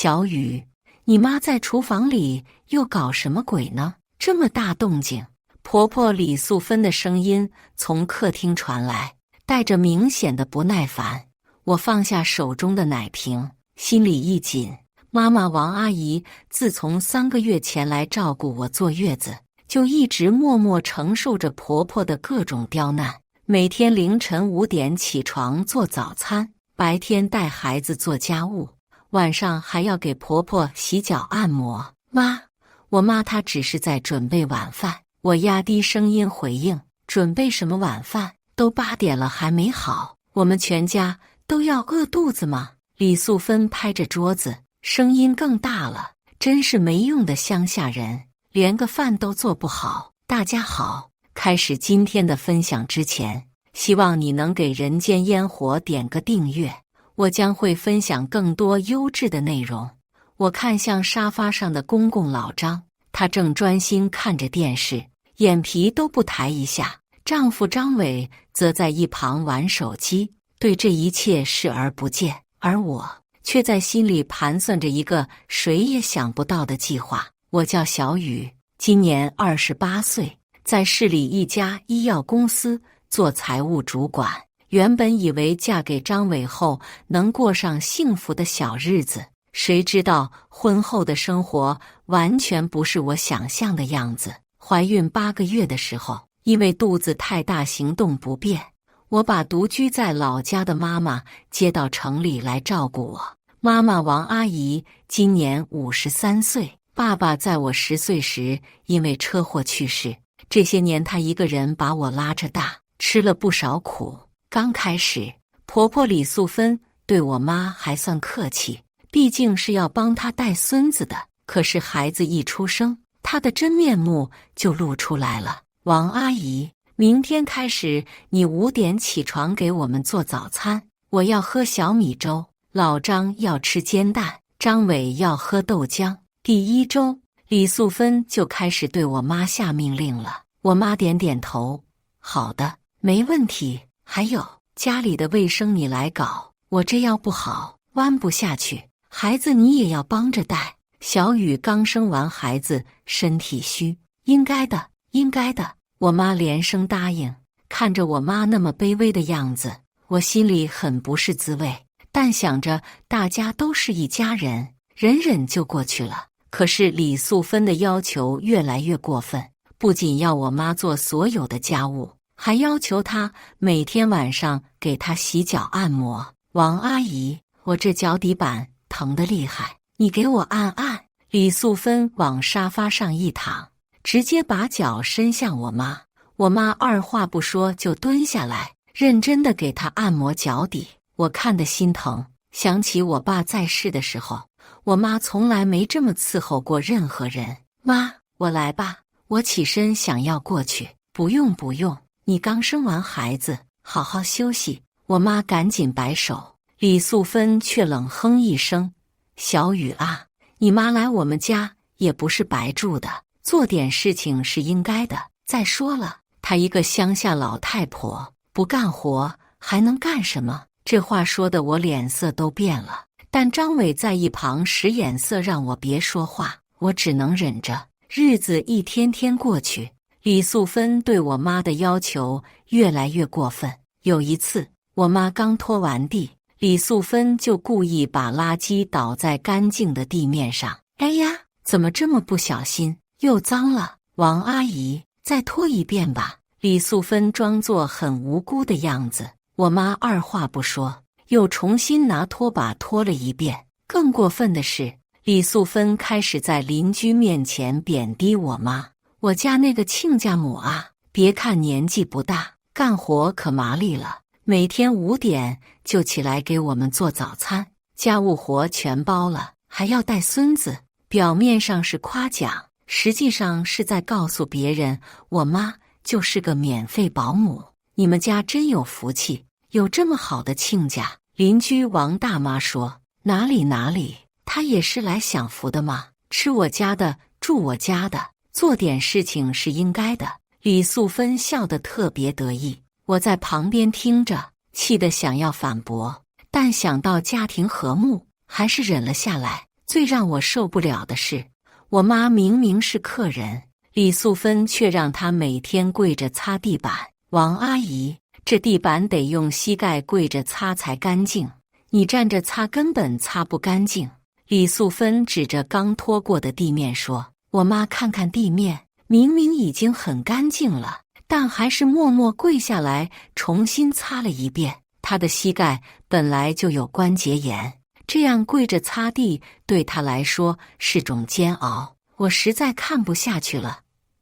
小雨，你妈在厨房里又搞什么鬼呢？这么大动静！婆婆李素芬的声音从客厅传来，带着明显的不耐烦。我放下手中的奶瓶，心里一紧。妈妈王阿姨自从3个月前来照顾我坐月子，就一直默默承受着婆婆的各种刁难。每天凌晨5点起床做早餐，白天带孩子做家务，晚上还要给婆婆洗脚按摩。妈，我妈她只是在准备晚饭。我压低声音回应：准备什么晚饭？都8点了还没好，我们全家都要饿肚子吗？李素芬拍着桌子，声音更大了，真是没用的乡下人，连个饭都做不好。大家好，开始今天的分享之前，希望你能给人间烟火点个订阅，我将会分享更多优质的内容。我看向沙发上的公公老张，他正专心看着电视，眼皮都不抬一下。丈夫张伟则在一旁玩手机，对这一切视而不见，而我却在心里盘算着一个谁也想不到的计划。我叫小雨，今年28岁，在市里一家医药公司做财务主管。原本以为嫁给张伟后能过上幸福的小日子，谁知道婚后的生活完全不是我想象的样子。怀孕8个月的时候，因为肚子太大行动不便，我把独居在老家的妈妈接到城里来照顾我。妈妈王阿姨今年53岁，爸爸在我10岁时因为车祸去世。这些年她一个人把我拉着大，吃了不少苦。刚开始，婆婆李素芬对我妈还算客气，毕竟是要帮她带孙子的。可是孩子一出生，她的真面目就露出来了。王阿姨，明天开始你5点起床给我们做早餐，我要喝小米粥，老张要吃煎蛋，张伟要喝豆浆。第1周，李素芬就开始对我妈下命令了。我妈点点头，好的，没问题。还有家里的卫生你来搞，我这腰不好，弯不下去，孩子你也要帮着带。小雨刚生完孩子，身体虚，应该的，应该的。我妈连声答应。看着我妈那么卑微的样子，我心里很不是滋味，但想着大家都是一家人，忍忍就过去了。可是李素芬的要求越来越过分，不仅要我妈做所有的家务，还要求她每天晚上给她洗脚按摩。王阿姨，我这脚底板疼得厉害，你给我按按。李素芬往沙发上一躺，直接把脚伸向我妈。我妈二话不说就蹲下来，认真地给她按摩脚底。我看得心疼，想起我爸在世的时候，我妈从来没这么伺候过任何人。妈，我来吧。我起身想要过去。不用不用，你刚生完孩子，好好休息。我妈赶紧摆手。李素芬却冷哼一声，小雨啊，你妈来我们家也不是白住的，做点事情是应该的。再说了，她一个乡下老太婆，不干活还能干什么？这话说的我脸色都变了，但张伟在一旁使眼色让我别说话，我只能忍着。日子一天天过去，李素芬对我妈的要求越来越过分。有一次，我妈刚拖完地，李素芬就故意把垃圾倒在干净的地面上。哎呀，怎么这么不小心，又脏了？王阿姨，再拖一遍吧。李素芬装作很无辜的样子。我妈二话不说，又重新拿拖把拖了一遍。更过分的是，李素芬开始在邻居面前贬低我妈。我家那个亲家母啊，别看年纪不大，干活可麻利了，每天5点就起来给我们做早餐，家务活全包了，还要带孙子。表面上是夸奖，实际上是在告诉别人，我妈就是个免费保姆。你们家真有福气，有这么好的亲家。邻居王大妈说，哪里哪里，她也是来享福的嘛，吃我家的，住我家的，做点事情是应该的。李素芬笑得特别得意，我在旁边听着，气得想要反驳，但想到家庭和睦，还是忍了下来。最让我受不了的是，我妈明明是客人，李素芬却让她每天跪着擦地板。王阿姨，这地板得用膝盖跪着擦才干净，你站着擦根本擦不干净。李素芬指着刚拖过的地面说：“我妈看看地面，明明已经很干净了，但还是默默跪下来重新擦了一遍。她的膝盖本来就有关节炎，这样跪着擦地对她来说是种煎熬。我实在看不下去了，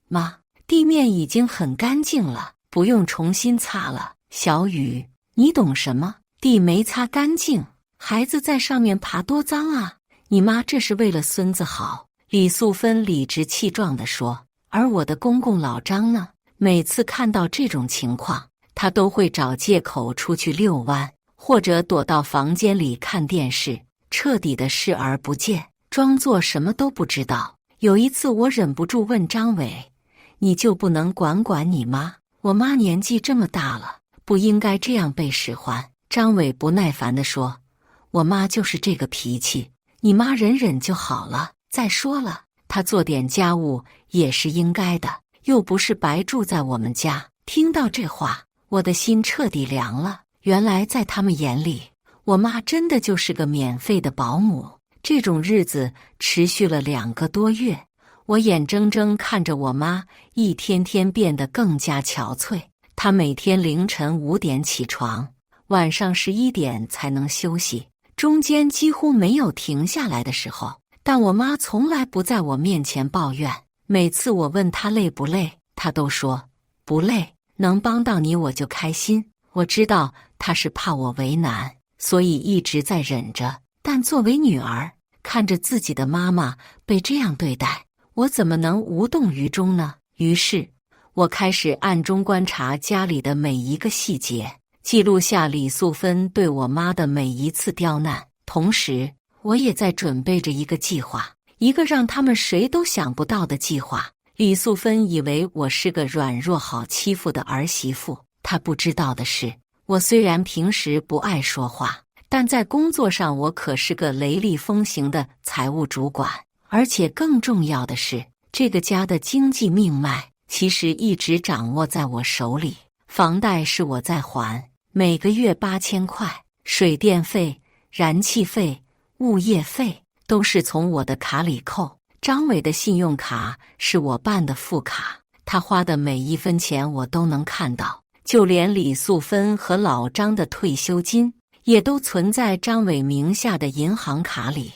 妈，地面已经很干净了，不用重新擦了。小雨，你懂什么？地没擦干净，孩子在上面爬多脏啊！你妈这是为了孙子好。”李素芬理直气壮地说。而我的公公老张呢，每次看到这种情况，他都会找借口出去遛弯，或者躲到房间里看电视，彻底的视而不见，装作什么都不知道。有一次我忍不住问张伟：“你就不能管管你妈？我妈年纪这么大了，不应该这样被使唤。”张伟不耐烦地说：“我妈就是这个脾气，你妈忍忍就好了。再说了，她做点家务也是应该的，又不是白住在我们家。”听到这话，我的心彻底凉了。原来在他们眼里，我妈真的就是个免费的保姆。这种日子持续了2个多月，我眼睁睁看着我妈一天天变得更加憔悴。她每天凌晨5点起床，晚上11点才能休息，中间几乎没有停下来的时候。但我妈从来不在我面前抱怨，每次我问她累不累，她都说不累，能帮到你我就开心。我知道她是怕我为难，所以一直在忍着。但作为女儿，看着自己的妈妈被这样对待，我怎么能无动于衷呢？于是，我开始暗中观察家里的每一个细节，记录下李素芬对我妈的每一次刁难。同时，我也在准备着一个计划，一个让他们谁都想不到的计划。李素芬以为我是个软弱好欺负的儿媳妇，她不知道的是，我虽然平时不爱说话，但在工作上我可是个雷厉风行的财务主管。而且更重要的是，这个家的经济命脉其实一直掌握在我手里。房贷是我在还，每个月8000块，水电费、燃气费、物业费都是从我的卡里扣。张伟的信用卡是我办的副卡，他花的每一分钱我都能看到，就连李素芬和老张的退休金也都存在张伟名下的银行卡里，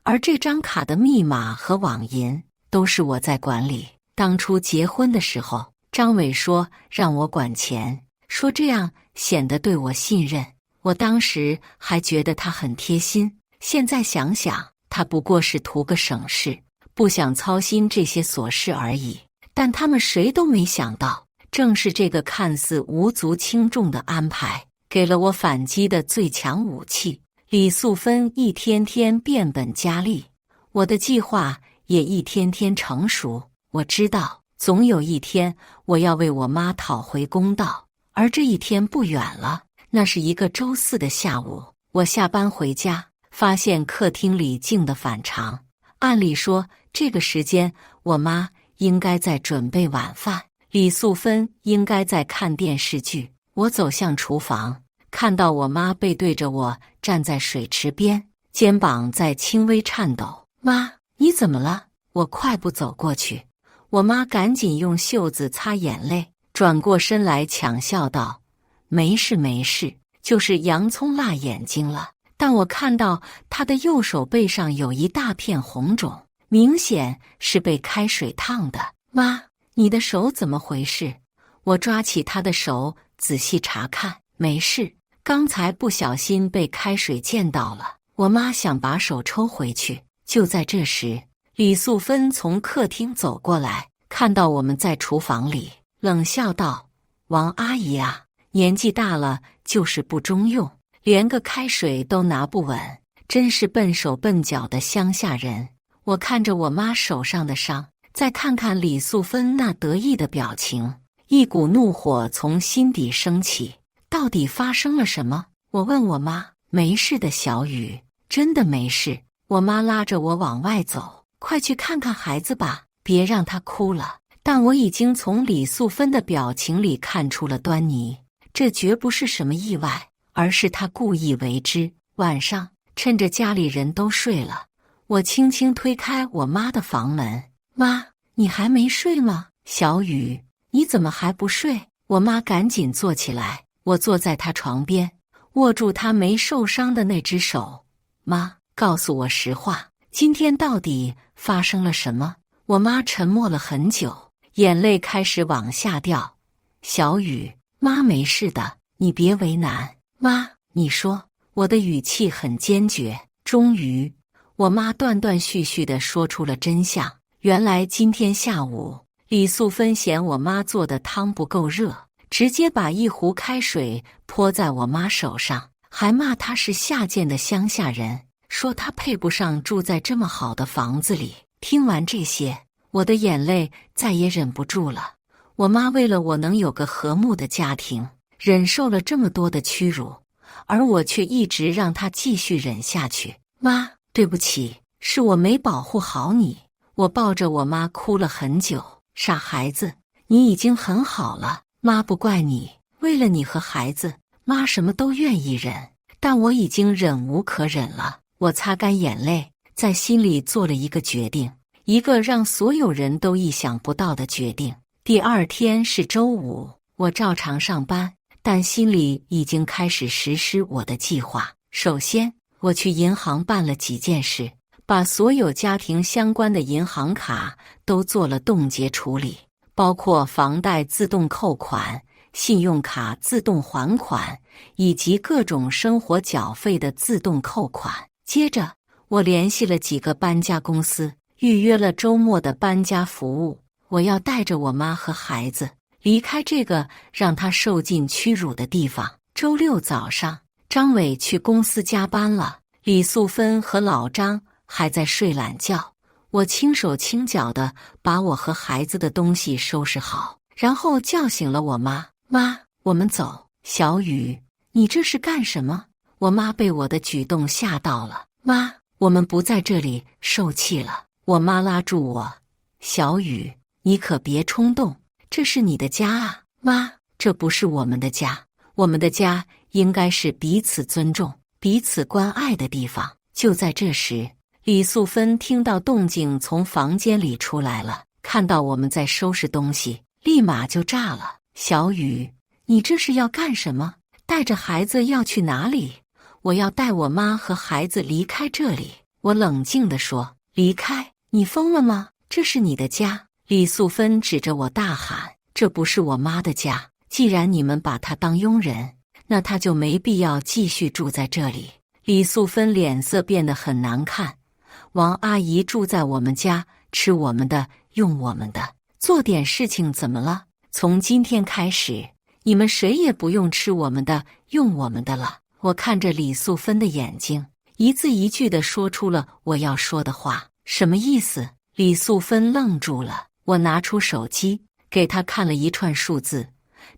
而这张卡的密码和网银都是我在管理。当初结婚的时候，张伟说让我管钱，说这样显得对我信任。我当时还觉得他很贴心，现在想想，他不过是图个省事，不想操心这些琐事而已。但他们谁都没想到，正是这个看似无足轻重的安排，给了我反击的最强武器。李素芬一天天变本加厉，我的计划也一天天成熟。我知道，总有一天我要为我妈讨回公道，而这一天不远了。那是一个周4的下午，我下班回家，发现客厅里静得反常。按理说，这个时间我妈应该在准备晚饭，李素芬应该在看电视剧。我走向厨房，看到我妈背对着我站在水池边，肩膀在轻微颤抖。妈，你怎么了？我快步走过去，我妈赶紧用袖子擦眼泪，转过身来强笑道：“没事没事，就是洋葱辣眼睛了。”但我看到她的右手背上有一大片红肿，明显是被开水烫的。妈，你的手怎么回事？我抓起她的手仔细查看，没事，刚才不小心被开水溅到了。我妈想把手抽回去，就在这时，李素芬从客厅走过来，看到我们在厨房里，冷笑道：“王阿姨啊，年纪大了就是不中用，连个开水都拿不稳，真是笨手笨脚的乡下人。”我看着我妈手上的伤，再看看李素芬那得意的表情，一股怒火从心底升起。到底发生了什么？我问我妈。没事的，小雨，真的没事。我妈拉着我往外走，快去看看孩子吧，别让他哭了。但我已经从李素芬的表情里看出了端倪，这绝不是什么意外，而是她故意为之。晚上，趁着家里人都睡了，我轻轻推开我妈的房门。妈，你还没睡吗？小雨，你怎么还不睡？我妈赶紧坐起来，我坐在她床边，握住她没受伤的那只手。妈，告诉我实话，今天到底发生了什么？我妈沉默了很久，眼泪开始往下掉。小雨，妈没事的，你别为难。妈，你说。我的语气很坚决。终于，我妈断断续续地说出了真相。原来今天下午，李素芬嫌我妈做的汤不够热，直接把一壶开水泼在我妈手上，还骂她是下贱的乡下人，说她配不上住在这么好的房子里。听完这些，我的眼泪再也忍不住了。我妈为了我能有个和睦的家庭，忍受了这么多的屈辱，而我却一直让她继续忍下去。妈，对不起，是我没保护好你。我抱着我妈哭了很久。傻孩子，你已经很好了，妈不怪你。为了你和孩子，妈什么都愿意忍，但我已经忍无可忍了。我擦干眼泪，在心里做了一个决定，一个让所有人都意想不到的决定。第二天是周五，我照常上班，但心里已经开始实施我的计划。首先，我去银行办了几件事，把所有家庭相关的银行卡都做了冻结处理，包括房贷自动扣款、信用卡自动还款，以及各种生活缴费的自动扣款。接着，我联系了几个搬家公司，预约了周末的搬家服务。我要带着我妈和孩子离开这个让她受尽屈辱的地方。周六早上，张伟去公司加班了，李素芬和老张还在睡懒觉。我轻手轻脚地把我和孩子的东西收拾好，然后叫醒了我妈。妈，我们走。小雨，你这是干什么？我妈被我的举动吓到了。妈，我们不在这里受气了。我妈拉住我。小雨，你可别冲动，这是你的家啊。妈，这不是我们的家，我们的家应该是彼此尊重、彼此关爱的地方。就在这时，李素芬听到动静从房间里出来了，看到我们在收拾东西，立马就炸了。小雨，你这是要干什么？带着孩子要去哪里？我要带我妈和孩子离开这里。我冷静地说。离开？你疯了吗？这是你的家。李素芬指着我大喊，这不是我妈的家，既然你们把她当佣人，那她就没必要继续住在这里。李素芬脸色变得很难看。王阿姨住在我们家，吃我们的，用我们的，做点事情怎么了？从今天开始，你们谁也不用吃我们的，用我们的了。我看着李素芬的眼睛，一字一句地说出了我要说的话。什么意思？李素芬愣住了。我拿出手机，给她看了一串数字，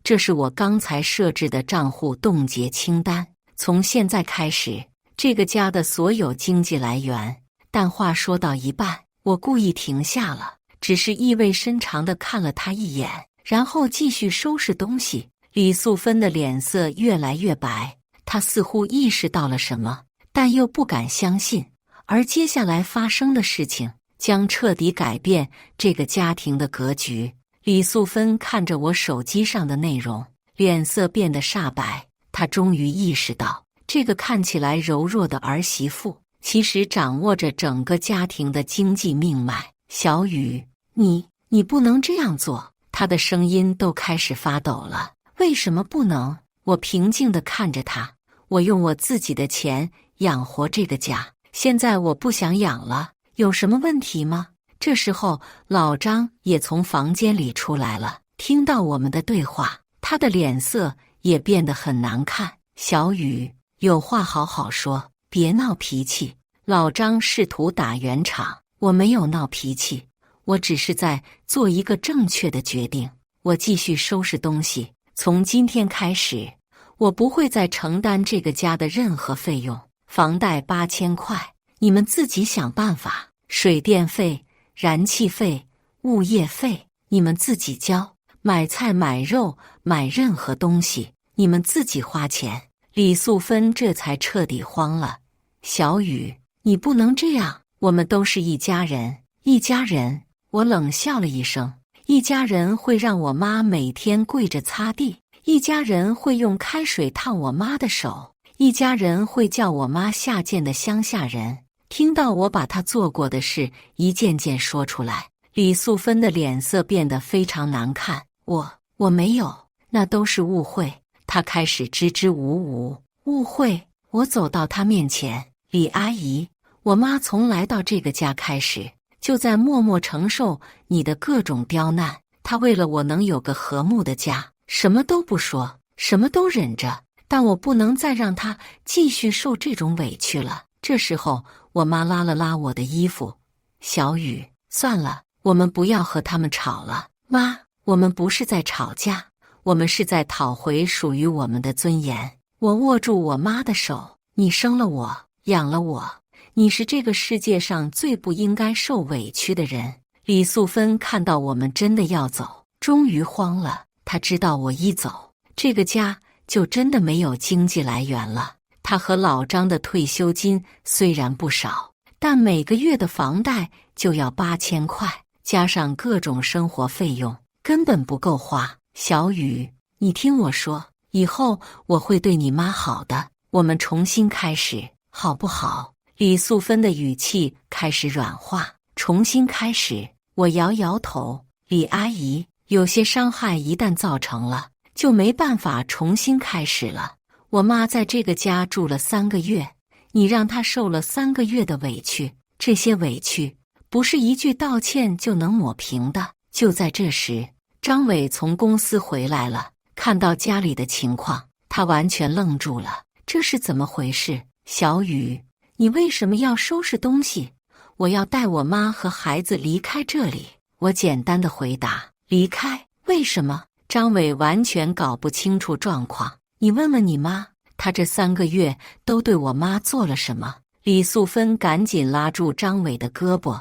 这是我刚才设置的账户冻结清单。从现在开始，这个家的所有经济来源。但话说到一半，我故意停下了，只是意味深长地看了她一眼，然后继续收拾东西。李素芬的脸色越来越白，她似乎意识到了什么，但又不敢相信。而接下来发生的事情将彻底改变这个家庭的格局。李素芬看着我手机上的内容，脸色变得煞白。她终于意识到，这个看起来柔弱的儿媳妇其实掌握着整个家庭的经济命脉。小雨，你不能这样做。她的声音都开始发抖了。为什么不能？我平静地看着她。我用我自己的钱养活这个家，现在我不想养了，有什么问题吗？这时候，老张也从房间里出来了，听到我们的对话，他的脸色也变得很难看。小雨，有话好好说，别闹脾气。老张试图打圆场，我没有闹脾气，我只是在做一个正确的决定。我继续收拾东西，从今天开始，我不会再承担这个家的任何费用。房贷8000块，你们自己想办法。水电费、燃气费、物业费，你们自己交。买菜、买肉、买任何东西，你们自己花钱。李素芬这才彻底慌了。小雨，你不能这样，我们都是一家人。一家人，我冷笑了一声。一家人会让我妈每天跪着擦地，一家人会用开水烫我妈的手，一家人会叫我妈下贱的乡下人。听到我把她做过的事一件件说出来，李素芬的脸色变得非常难看。我没有，那都是误会。她开始支支吾吾。误会？我走到她面前，李阿姨，我妈从来到这个家开始，就在默默承受你的各种刁难。她为了我能有个和睦的家，什么都不说，什么都忍着，但我不能再让她继续受这种委屈了。这时候，我妈拉了拉我的衣服，小雨，算了，我们不要和他们吵了。妈，我们不是在吵架，我们是在讨回属于我们的尊严。我握住我妈的手，你生了我，养了我，你是这个世界上最不应该受委屈的人。李素芬看到我们真的要走，终于慌了。她知道我一走，这个家就真的没有经济来源了。她和老张的退休金虽然不少，但每个月的房贷就要8000块，加上各种生活费用，根本不够花。小雨，你听我说，以后我会对你妈好的，我们重新开始，好不好？李素芬的语气开始软化。重新开始？我摇摇头。李阿姨，有些伤害一旦造成了，就没办法重新开始了。我妈在这个家住了3个月，你让她受了3个月的委屈，这些委屈不是一句道歉就能抹平的。就在这时，张伟从公司回来了，看到家里的情况，他完全愣住了。这是怎么回事？小雨，你为什么要收拾东西？我要带我妈和孩子离开这里。我简单的回答。离开？为什么？张伟完全搞不清楚状况。你问问你妈，她这3个月都对我妈做了什么？李素芬赶紧拉住张伟的胳膊。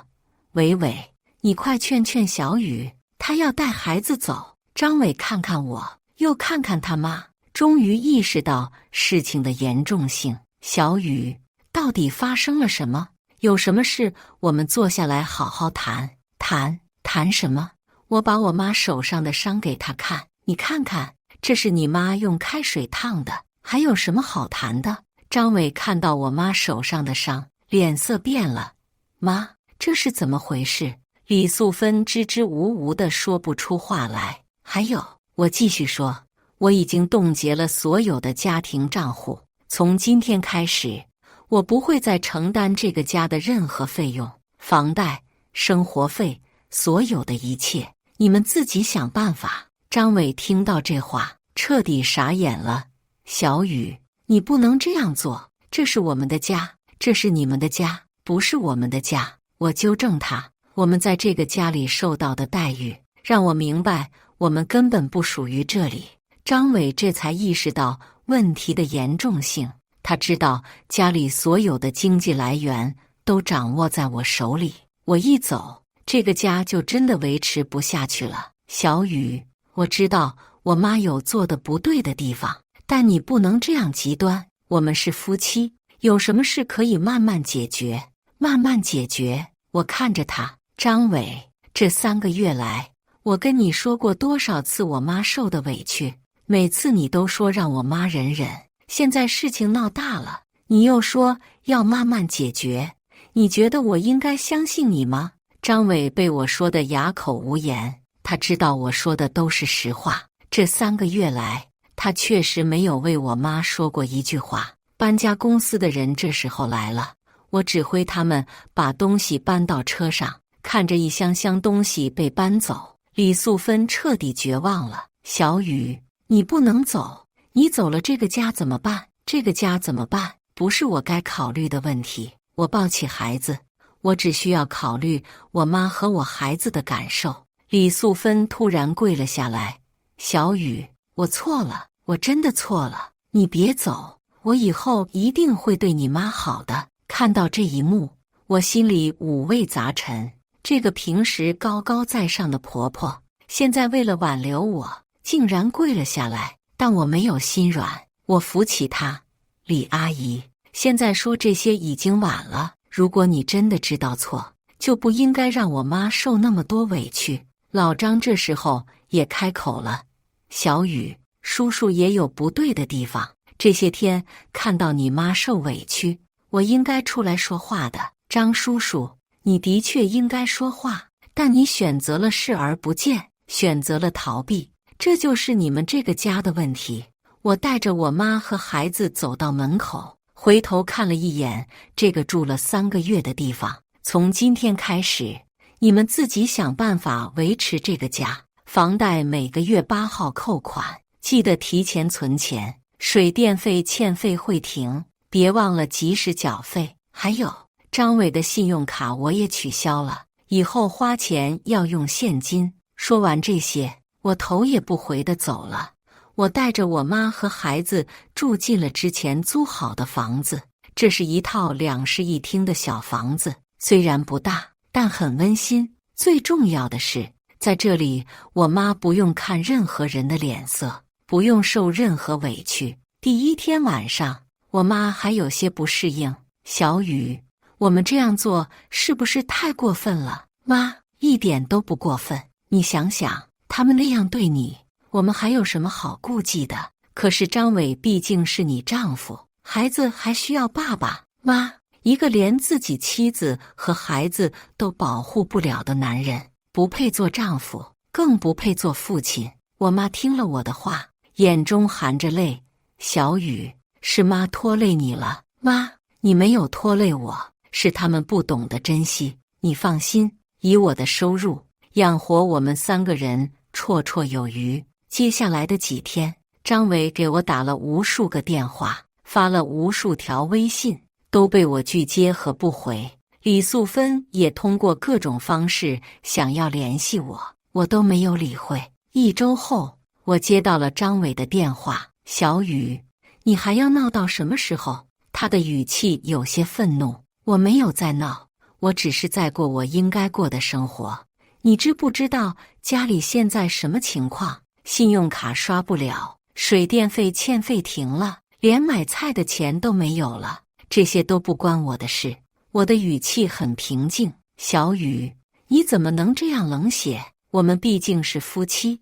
伟伟，你快劝劝小雨，她要带孩子走。张伟看看我，又看看他妈，终于意识到事情的严重性。小雨，到底发生了什么？有什么事我们坐下来好好谈。谈什么？我把我妈手上的伤给她看，你看看，这是你妈用开水烫的，还有什么好谈的？张伟看到我妈手上的伤，脸色变了。妈，这是怎么回事？李素芬支支吾吾地说不出话来。还有，我继续说，我已经冻结了所有的家庭账户，从今天开始，我不会再承担这个家的任何费用，房贷、生活费，所有的一切，你们自己想办法。张伟听到这话，彻底傻眼了。小雨，你不能这样做，这是我们的家，这是你们的家，不是我们的家。我纠正他，我们在这个家里受到的待遇，让我明白我们根本不属于这里。张伟这才意识到问题的严重性，他知道家里所有的经济来源都掌握在我手里，我一走，这个家就真的维持不下去了。小雨，我知道我妈有做的不对的地方，但你不能这样极端。我们是夫妻，有什么事可以慢慢解决，慢慢解决。我看着他，张伟，这3个月来，我跟你说过多少次我妈受的委屈，每次你都说让我妈忍忍。现在事情闹大了，你又说要慢慢解决，你觉得我应该相信你吗？张伟被我说得哑口无言，他知道我说的都是实话。这3个月来，他确实没有为我妈说过一句话。搬家公司的人这时候来了，我指挥他们把东西搬到车上，看着一箱箱东西被搬走，李素芬彻底绝望了。小雨，你不能走，你走了这个家怎么办？这个家怎么办？不是我该考虑的问题。我抱起孩子，我只需要考虑我妈和我孩子的感受。李素芬突然跪了下来。小雨，我错了，我真的错了，你别走，我以后一定会对你妈好的。看到这一幕，我心里五味杂陈。这个平时高高在上的婆婆，现在为了挽留我，竟然跪了下来。但我没有心软，我扶起她。李阿姨，现在说这些已经晚了。如果你真的知道错，就不应该让我妈受那么多委屈。老张这时候也开口了：小雨，叔叔也有不对的地方。这些天看到你妈受委屈，我应该出来说话的。张叔叔，你的确应该说话，但你选择了视而不见，选择了逃避，这就是你们这个家的问题。我带着我妈和孩子走到门口，回头看了一眼这个住了3个月的地方。从今天开始，你们自己想办法维持这个家。房贷每个月8号扣款，记得提前存钱。水电费欠费会停，别忘了及时缴费。还有，张伟的信用卡我也取消了，以后花钱要用现金。说完这些，我头也不回地走了。我带着我妈和孩子住进了之前租好的房子，这是一套2室1厅的小房子，虽然不大，但很温馨。最重要的是，在这里我妈不用看任何人的脸色，不用受任何委屈。第1天晚上，我妈还有些不适应。小雨，我们这样做是不是太过分了？妈，一点都不过分。你想想，他们那样对你，我们还有什么好顾忌的？可是张伟毕竟是你丈夫，孩子还需要爸爸。妈，一个连自己妻子和孩子都保护不了的男人，不配做丈夫，更不配做父亲。我妈听了我的话，眼中含着泪。小雨，是妈拖累你了。妈，你没有拖累我，是他们不懂得珍惜。你放心，以我的收入养活我们3个人绰绰有余。接下来的几天，张伟给我打了无数个电话，发了无数条微信，都被我拒接和不回。李素芬也通过各种方式想要联系我，我都没有理会。1周后，我接到了张伟的电话。小雨，你还要闹到什么时候？他的语气有些愤怒。我没有在闹，我只是在过我应该过的生活。你知不知道家里现在什么情况？信用卡刷不了，水电费欠费停了，连买菜的钱都没有了。这些都不关我的事。我的语气很平静。小雨，你怎么能这样冷血？我们毕竟是夫妻。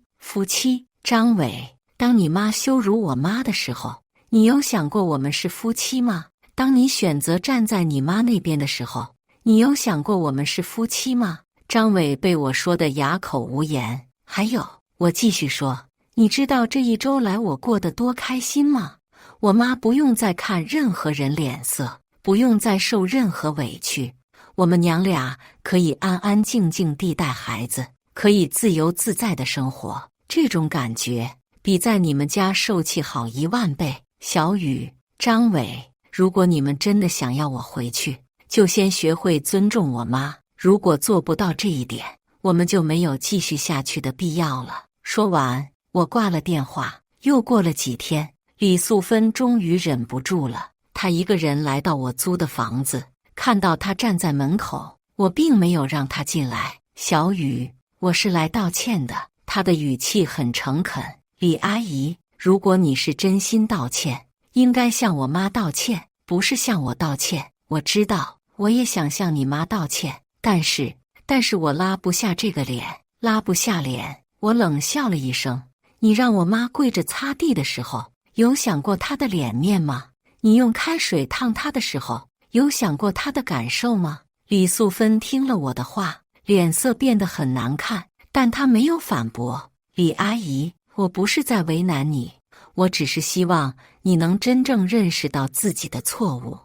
张伟，当你妈羞辱我妈的时候，你有想过我们是夫妻吗？当你选择站在你妈那边的时候，你有想过我们是夫妻吗？张伟被我说得哑口无言。还有，我继续说，你知道这1周来我过得多开心吗？我妈不用再看任何人脸色，不用再受任何委屈，我们娘俩可以安安静静地带孩子，可以自由自在的生活。这种感觉比在你们家受气好10000倍。小雨，张伟，如果你们真的想要我回去，就先学会尊重我妈。如果做不到这一点，我们就没有继续下去的必要了。说完，我挂了电话。又过了几天，李素芬终于忍不住了。她一个人来到我租的房子，看到她站在门口，我并没有让她进来。小雨，我是来道歉的。她的语气很诚恳。李阿姨，如果你是真心道歉，应该向我妈道歉，不是向我道歉。我知道，我也想向你妈道歉，但是我拉不下这个脸，拉不下脸。我冷笑了一声。你让我妈跪着擦地的时候，有想过她的脸面吗？你用开水烫她的时候，有想过她的感受吗？李素芬听了我的话，脸色变得很难看，但她没有反驳。李阿姨，我不是在为难你，我只是希望你能真正认识到自己的错误。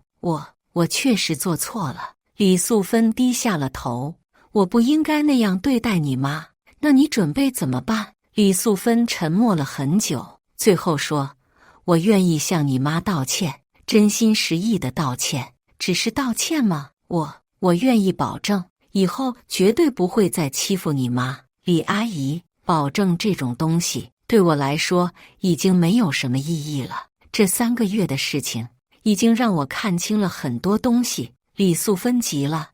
我确实做错了。李素芬低下了头。我不应该那样对待你妈，那你准备怎么办？李素芬沉默了很久，最后说，我愿意向你妈道歉，真心实意的道歉。只是道歉吗？我愿意保证，以后绝对不会再欺负你妈。李阿姨，保证这种东西对我来说已经没有什么意义了。这3个月的事情已经让我看清了很多东西，李素芬急了：“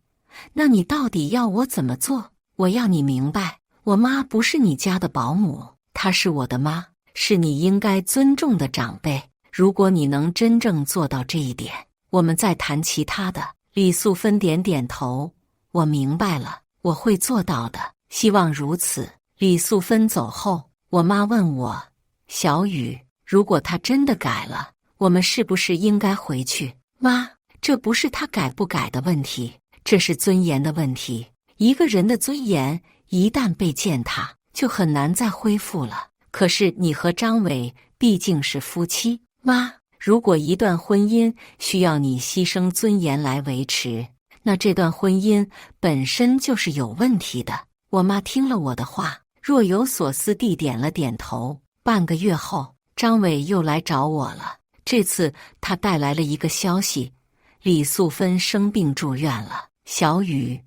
那你到底要我怎么做？我要你明白，我妈不是你家的保姆，她是我的妈，是你应该尊重的长辈。如果你能真正做到这一点，我们再谈其他的。”李素芬点点头：“我明白了，我会做到的，希望如此。”李素芬走后，我妈问我：“小雨，如果他真的改了，我们是不是应该回去？”妈，这不是他改不改的问题，这是尊严的问题。一个人的尊严一旦被践踏，就很难再恢复了。可是你和张伟毕竟是夫妻，妈，如果一段婚姻需要你牺牲尊严来维持，那这段婚姻本身就是有问题的。我妈听了我的话，若有所思地点了点头。半个月后，张伟又来找我了。这次他带来了一个消息：李素芬生病住院了。小雨，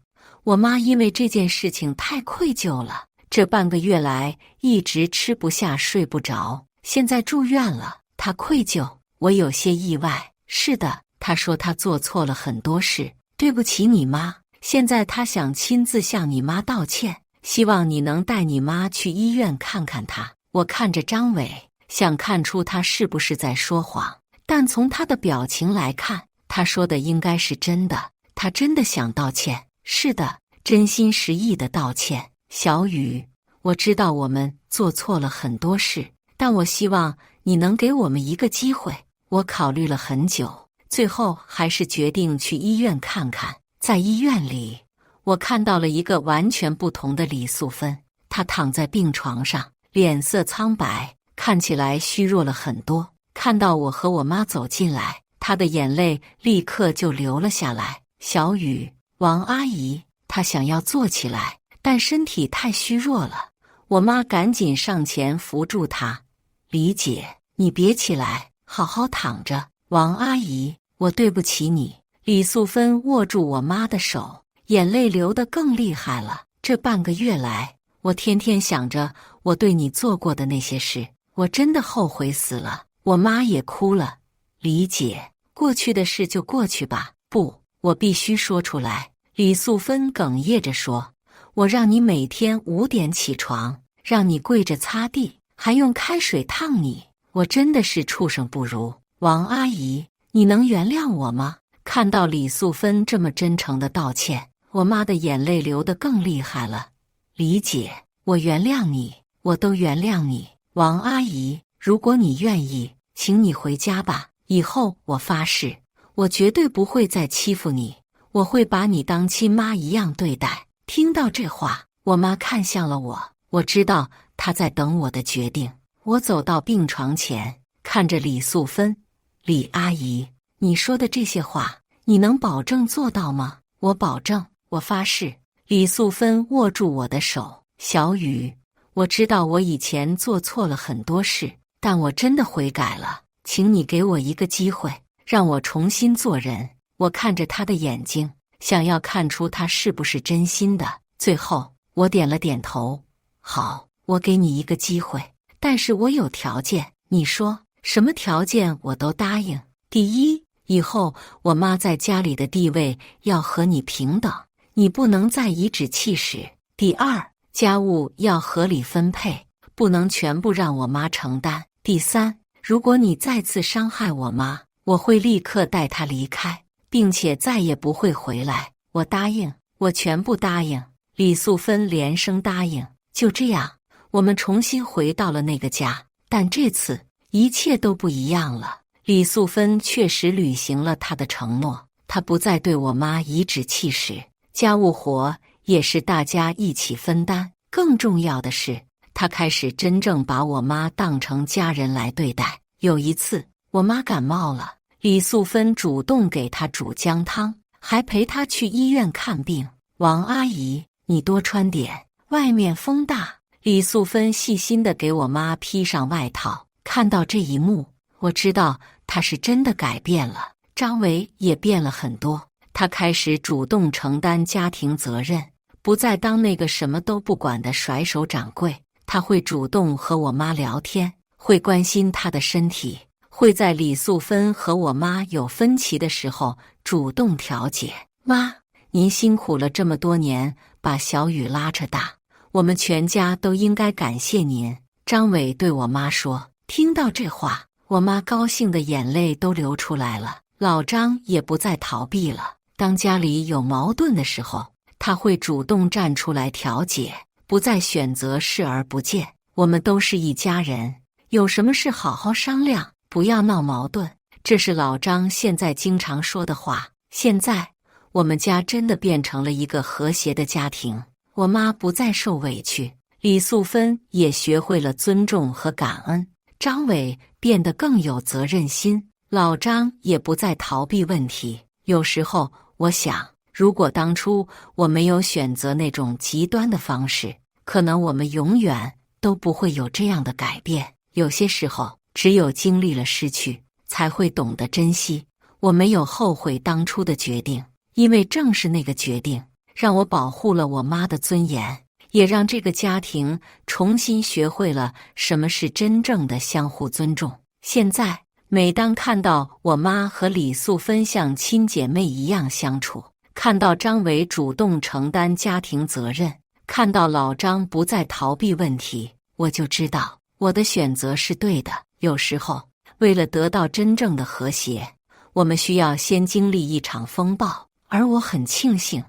我妈因为这件事情太愧疚了，这半个月来一直吃不下睡不着，现在住院了，她愧疚。我有些意外。是的，她说她做错了很多事，对不起你妈。现在她想亲自向你妈道歉，希望你能带你妈去医院看看她。我看着张伟，想看出他是不是在说谎，但从他的表情来看，他说的应该是真的。他真的想道歉，是的，真心实意的道歉。小雨，我知道我们做错了很多事，但我希望你能给我们一个机会。我考虑了很久，最后还是决定去医院看看。在医院里，我看到了一个完全不同的李素芬。她躺在病床上，脸色苍白，看起来虚弱了很多。看到我和我妈走进来，她的眼泪立刻就流了下来。小雨，王阿姨，她想要坐起来，但身体太虚弱了。我妈赶紧上前扶住她：“李姐，你别起来，好好躺着。”王阿姨，我对不起你。李素芬握住我妈的手，眼泪流得更厉害了。这半个月来，我天天想着我对你做过的那些事，我真的后悔死了。我妈也哭了。李姐，过去的事就过去吧。不，我必须说出来。李素芬哽咽着说：“我让你每天5点起床，让你跪着擦地，还用开水烫你，我真的是畜生不如。王阿姨，你能原谅我吗？”看到李素芬这么真诚的道歉，我妈的眼泪流得更厉害了。李姐，我原谅你，我都原谅你。王阿姨，如果你愿意，请你回家吧。以后我发誓，我绝对不会再欺负你，我会把你当亲妈一样对待。听到这话，我妈看向了我，我知道她在等我的决定。我走到病床前，看着李素芬：“李阿姨，你说的这些话，你能保证做到吗？”我保证，我发誓。李素芬握住我的手：“小雨，我知道我以前做错了很多事，但我真的悔改了，请你给我一个机会，让我重新做人。”我看着他的眼睛，想要看出他是不是真心的。最后，我点了点头：“好，我给你一个机会，但是我有条件。你说什么条件我都答应。第一，以后我妈在家里的地位要和你平等，你不能再颐指气使。第二，家务要合理分配，不能全部让我妈承担。第三，如果你再次伤害我妈，我会立刻带她离开，并且再也不会回来。”我答应，我全部答应。李素芬连声答应。就这样，我们重新回到了那个家，但这次一切都不一样了。李素芬确实履行了她的承诺，她不再对我妈颐指气使，家务活也是大家一起分担。更重要的是，她开始真正把我妈当成家人来对待。有一次，我妈感冒了，李素芬主动给她煮姜汤，还陪她去医院看病。王阿姨，你多穿点，外面风大。李素芬细心地给我妈披上外套。看到这一幕，我知道她是真的改变了。张伟也变了很多，他开始主动承担家庭责任，不再当那个什么都不管的甩手掌柜。他会主动和我妈聊天，会关心她的身体，会在李素芬和我妈有分歧的时候主动调解。妈，您辛苦了这么多年，把小雨拉扯大，我们全家都应该感谢您。张伟对我妈说。听到这话，我妈高兴的眼泪都流出来了。老张也不再逃避了，当家里有矛盾的时候，他会主动站出来调解，不再选择视而不见。我们都是一家人，有什么事好好商量，不要闹矛盾，这是老张现在经常说的话。现在我们家真的变成了一个和谐的家庭，我妈不再受委屈，李素芬也学会了尊重和感恩，张伟变得更有责任心，老张也不再逃避问题。有时候我想，如果当初我没有选择那种极端的方式，可能我们永远都不会有这样的改变。有些时候，只有经历了失去，才会懂得珍惜。我没有后悔当初的决定，因为正是那个决定，让我保护了我妈的尊严，也让这个家庭重新学会了什么是真正的相互尊重。现在，每当看到我妈和李素芬像亲姐妹一样相处，看到张伟主动承担家庭责任，看到老张不再逃避问题，我就知道我的选择是对的。有时候，为了得到真正的和谐，我们需要先经历一场风暴，而我很庆幸，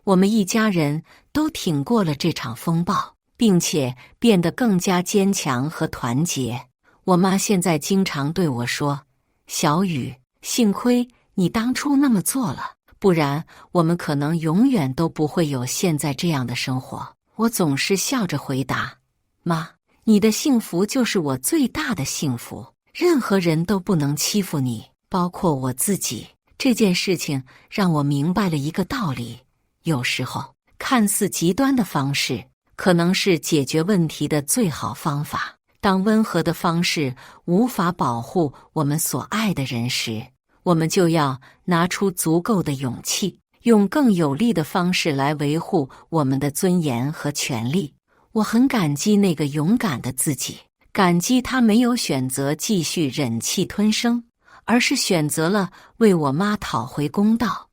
我们一家人都挺过了这场风暴，并且变得更加坚强和团结。我妈现在经常对我说：“小雨，幸亏你当初那么做了，不然我们可能永远都不会有现在这样的生活。”我总是笑着回答：“妈，你的幸福就是我最大的幸福，任何人都不能欺负你，包括我自己。”这件事情让我明白了一个道理，有时候看似极端的方式，可能是解决问题的最好方法。当温和的方式无法保护我们所爱的人时，我们就要拿出足够的勇气，用更有力的方式来维护我们的尊严和权利。我很感激那个勇敢的自己，感激他没有选择继续忍气吞声，而是选择了为我妈讨回公道。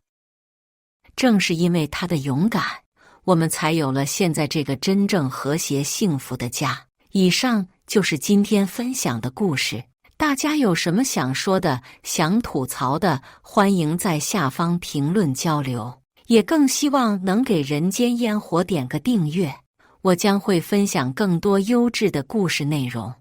正是因为他的勇敢，我们才有了现在这个真正和谐幸福的家。以上就是今天分享的故事，大家有什么想说的、想吐槽的，欢迎在下方评论交流，也更希望能给人间烟火点个订阅，我将会分享更多优质的故事内容。